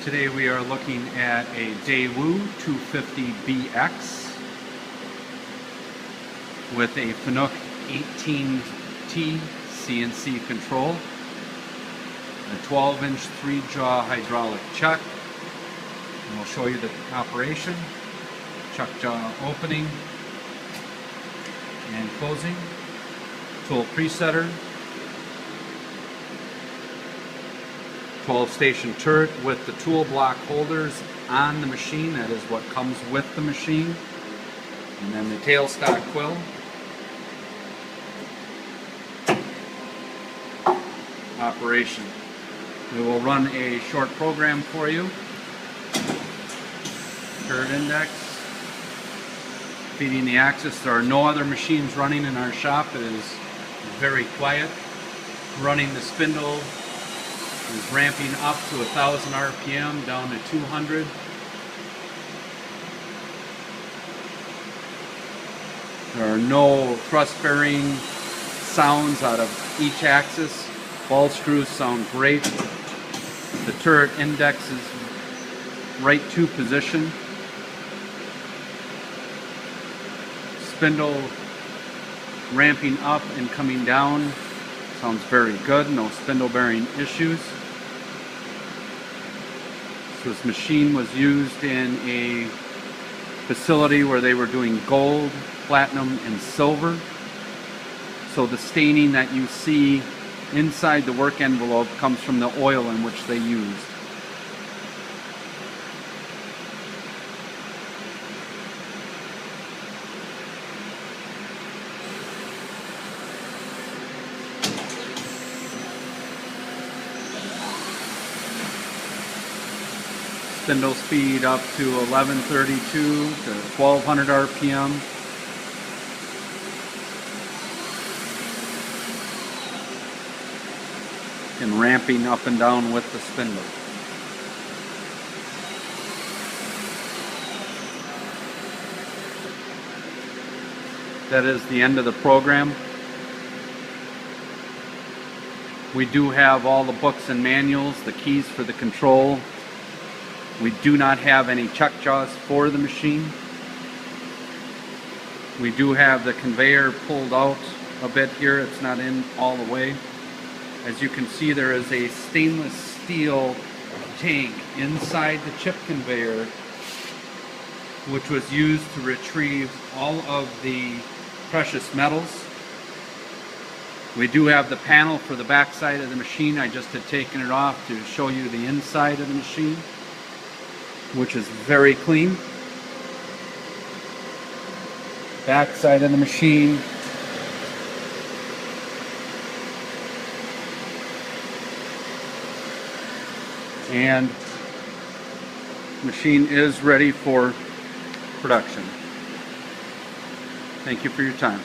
Today we are looking at a Daewoo 250BX with a Fanuc 18T CNC control, a 12-inch 3-jaw hydraulic chuck, and we'll show you the operation, chuck jaw opening and closing, tool presetter, 12-station turret with the tool block holders on the machine. That is what comes with the machine. And then the tailstock quill. Operation. We will run a short program for you. Turret index. Feeding the axis. There are no other machines running in our shop. It is very quiet. Running the spindle is ramping up to 1,000 RPM, down to 200. There are no thrust-bearing sounds out of each axis. Ball screws sound great. The turret index is right to position. Spindle ramping up and coming down. Sounds very good, no spindle bearing issues. So this machine was used in a facility where they were doing gold, platinum, and silver. So the staining that you see inside the work envelope comes from the oil in which they used. Spindle speed up to 1132 to 1200 RPM. And ramping up and down with the spindle. That is the end of the program. We do have all the books and manuals, the keys for the control. We do not have any chuck jaws for the machine. We do have the conveyor pulled out a bit here. It's not in all the way. As you can see, there is a stainless steel tank inside the chip conveyor, which was used to retrieve all of the precious metals. We do have the panel for the back side of the machine. I just had taken it off to show you the inside of the machine, which is very clean. Back side of the machine. And the machine is ready for production. Thank you for your time.